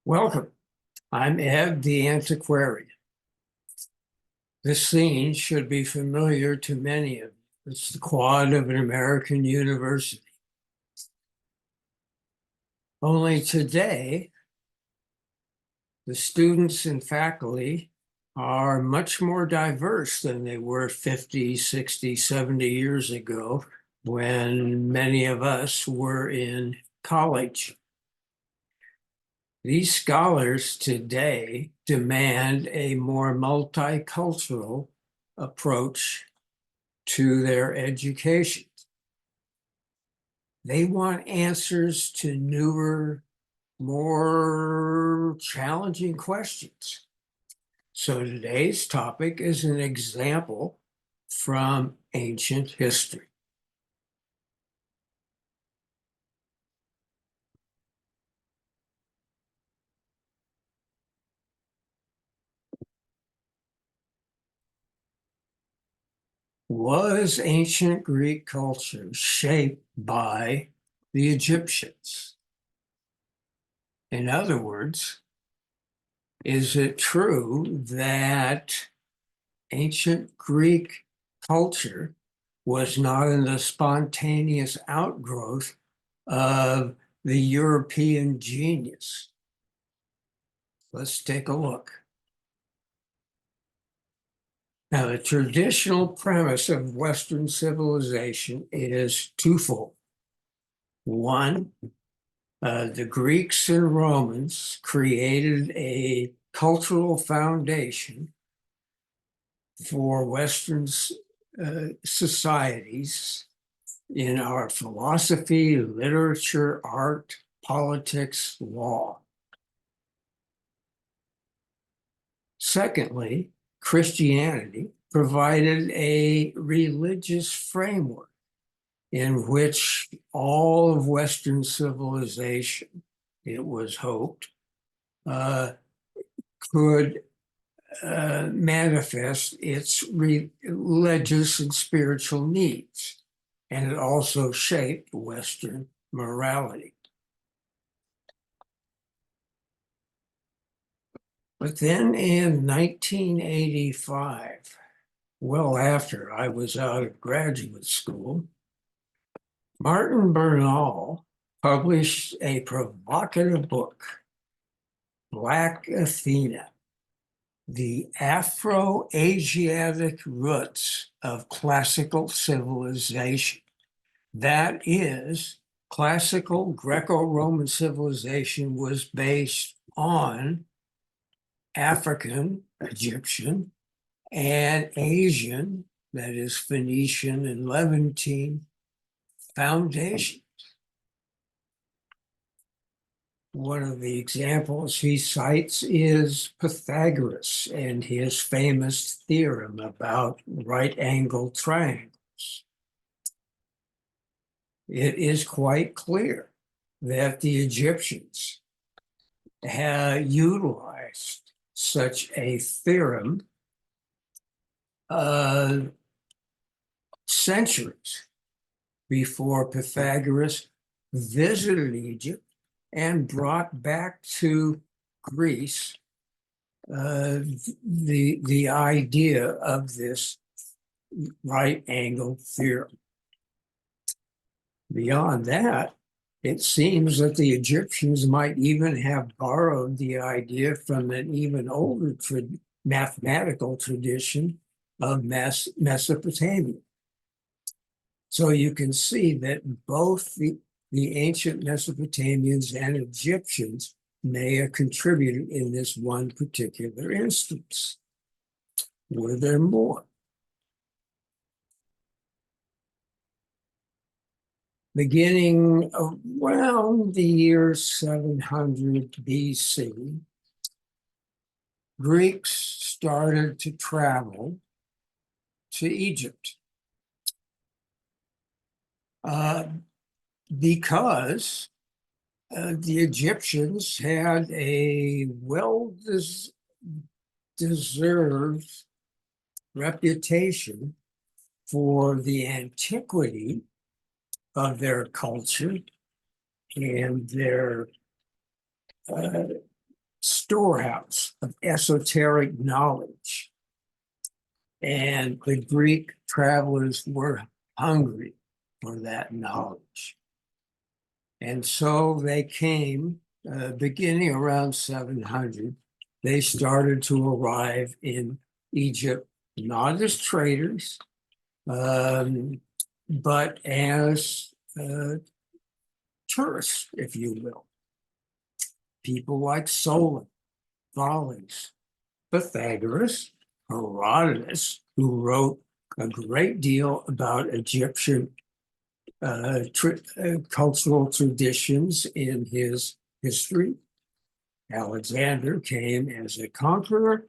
Welcome. I'm Ed the Antiquarian. This scene should be familiar to many of you. It's the quad of an American university. Only today, the students and faculty are much more diverse than they were 50, 60, 70 years ago when many of us were in college. These scholars today demand a more multicultural approach to their education. They want answers to newer, more challenging questions. So today's topic is an example from ancient history. Was ancient Greek culture shaped by the Egyptians? In other words, is it true that ancient Greek culture was not in the spontaneous outgrowth of the European genius? Let's take a look. Now, the traditional premise of Western civilization is twofold. One, the Greeks and Romans created a cultural foundation for Western societies in our philosophy, literature, art, politics, law. Secondly, Christianity provided a religious framework in which all of Western civilization, it was hoped, could manifest its religious and spiritual needs. And it also shaped Western morality. But then in 1985, well after I was out of graduate school, Martin Bernal published a provocative book, Black Athena, The Afro-Asiatic Roots of Classical Civilization. That is, classical Greco-Roman civilization was based on African, Egyptian, and Asian, that is Phoenician and Levantine foundations. One of the examples he cites is Pythagoras and his famous theorem about right-angled triangles. It is quite clear that the Egyptians had utilized such a theorem centuries before Pythagoras visited Egypt and brought back to Greece the idea of this right-angled theorem. Beyond that, it seems that the Egyptians might even have borrowed the idea from an even older mathematical tradition of Mesopotamia. So you can see that both the ancient Mesopotamians and Egyptians may have contributed in this one particular instance. Were there more? Beginning around the year 700 BC, Greeks started to travel to Egypt because the Egyptians had a well-deserved reputation for the antiquity of their culture and their storehouse of esoteric knowledge. And the Greek travelers were hungry for that knowledge. And so they came, beginning around 700, they started to arrive in Egypt, not as traders, but as tourists, if you will. People like Solon, Thales, Pythagoras, Herodotus, who wrote a great deal about Egyptian cultural traditions in his history. Alexander came as a conqueror,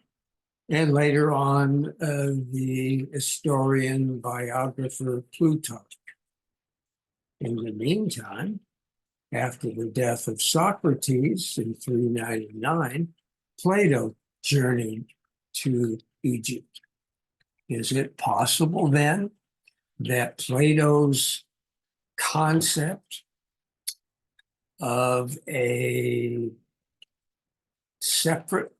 and later on, the historian biographer Plutarch. In the meantime, after the death of Socrates in 399, Plato journeyed to Egypt. Is it possible then that Plato's concept of a separate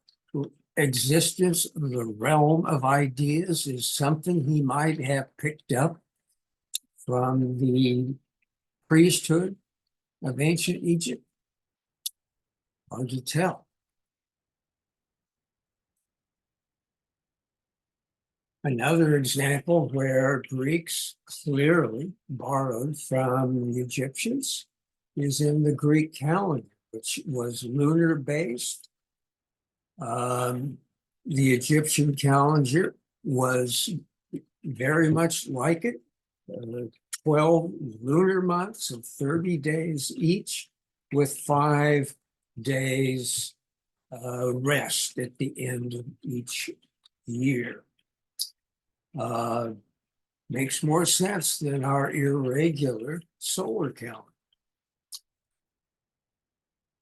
existence of the realm of ideas is something he might have picked up from the priesthood of ancient Egypt? Hard to tell. Another example where Greeks clearly borrowed from the Egyptians is in the Greek calendar, which was lunar based. The Egyptian calendar was very much like it, 12 lunar months of 30 days each, with 5 days rest at the end of each year. Makes more sense than our irregular solar calendar.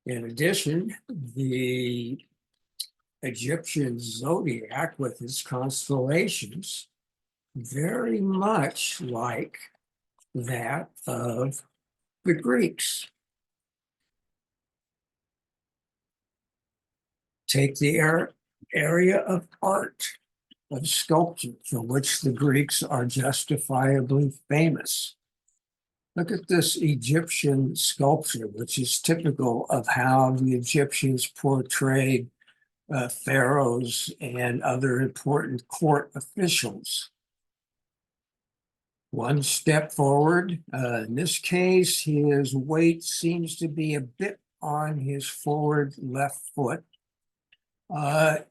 In addition, the Egyptian zodiac with its constellations very much like that of the Greeks. Take the area of art, of sculpture, for which the Greeks are justifiably famous. Look at this Egyptian sculpture, which is typical of how the Egyptians portrayed pharaohs and other important court officials. One step forward. In this case, his weight seems to be a bit on his forward left foot.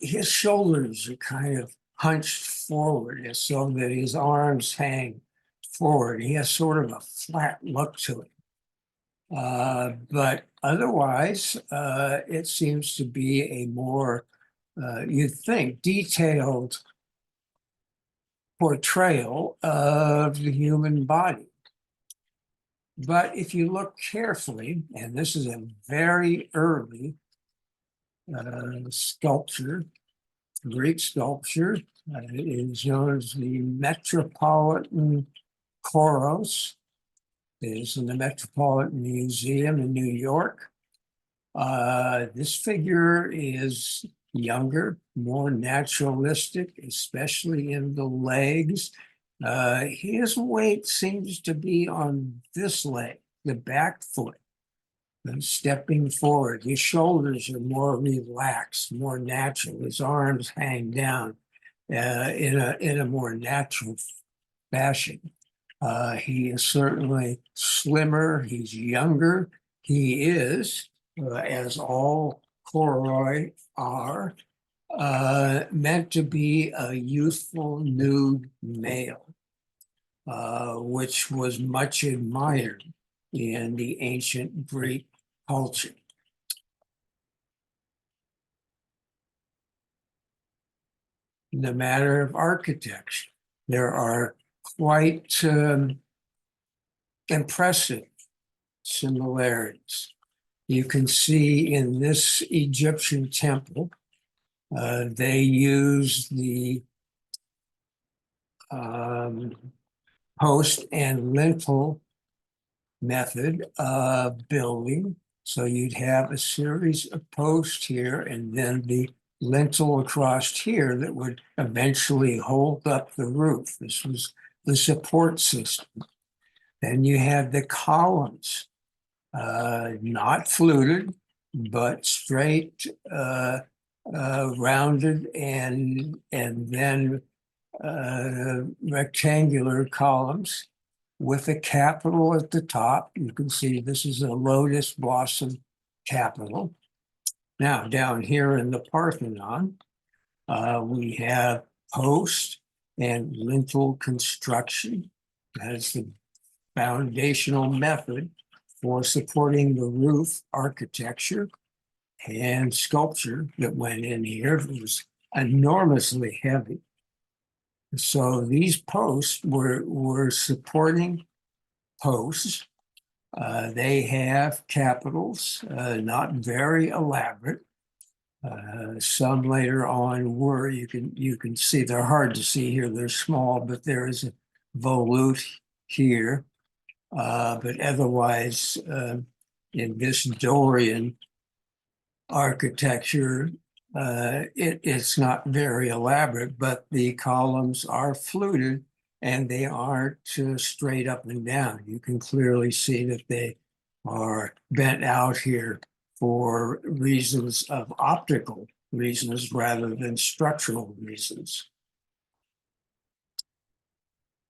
His shoulders are kind of hunched forward so that his arms hang forward. He has sort of a flat look to it. But otherwise, it seems to be a more, you'd think, detailed portrayal of the human body. But if you look carefully, and this is a very early sculpture, Greek sculpture, it is known as the Metropolitan Kouros. It is in the Metropolitan Museum in New York. This figure is younger, more naturalistic, especially in the legs. His weight seems to be on this leg, the back foot, and stepping forward. His shoulders are more relaxed, more natural. His arms hang down in a more natural fashion. He is certainly slimmer. He's younger. He is, as all Kouroi are, meant to be a youthful nude male, which was much admired in the ancient Greek culture. In the matter of architecture, there are quite impressive similarities. You can see in this Egyptian temple, they use the post and lintel method of building. So you'd have a series of posts here and then the lintel across here that would eventually hold up the roof. This was the support system. Then you had the columns, not fluted, but straight, rounded, and then rectangular columns with a capital at the top. You can see this is a lotus blossom capital. Now, down here in the Parthenon, we have post and lintel construction. That's the foundational method for supporting the roof architecture and sculpture that went in here. It was enormously heavy. So these posts were supporting posts. They have capitals, not very elaborate. Some later on were, you can see, they're hard to see here, they're small, but there is a volute here. But otherwise, in this Dorian architecture, it's not very elaborate, but the columns are fluted and they aren't straight up and down. You can clearly see that they are bent out here for reasons of optical reasons rather than structural reasons.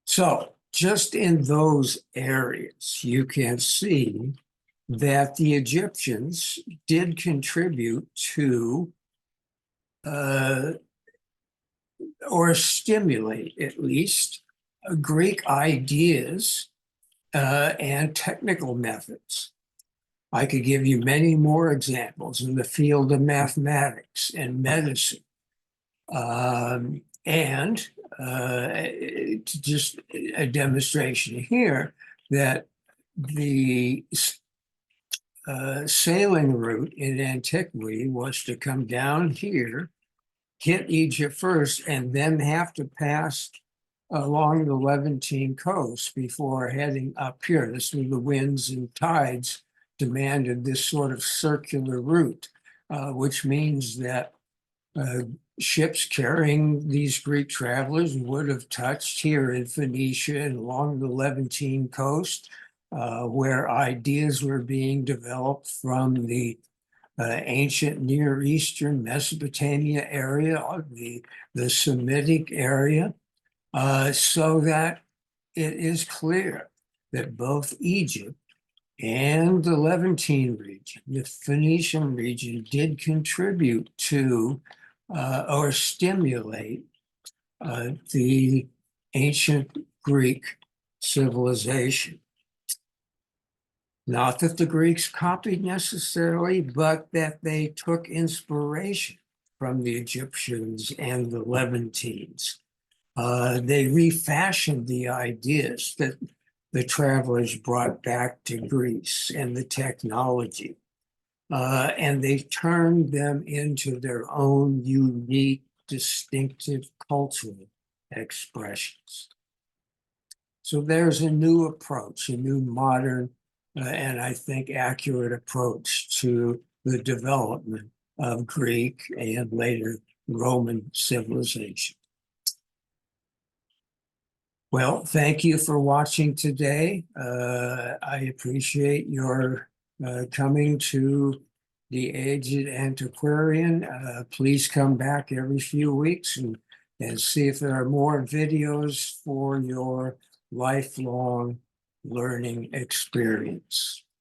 So just in those areas, you can see that the Egyptians did contribute to or stimulate at least Greek ideas and technical methods. I could give you many more examples in the field of mathematics and medicine. And just a demonstration here that the sailing route in antiquity was to come down here, hit Egypt first, and then have to pass along the Levantine coast before heading up here. This was the winds and tides demanded this sort of circular route, which means that ships carrying these Greek travelers would have touched here in Phoenicia and along the Levantine coast, where ideas were being developed from the ancient Near Eastern Mesopotamia area, the Semitic area, so that it is clear that both Egypt and the Levantine region, the Phoenician region, did contribute to or stimulate the ancient Greek civilization. Not that the Greeks copied necessarily, but that they took inspiration from the Egyptians and the Levantines. They refashioned the ideas that the travelers brought back to Greece and the technology, and they turned them into their own unique, distinctive cultural expressions. So there's a new approach, a new modern and I think accurate approach to the development of Greek and later Roman civilization. Well, thank you for watching today. I appreciate your coming to the Aged Antiquarian. Please come back every few weeks and see if there are more videos for your lifelong learning experience.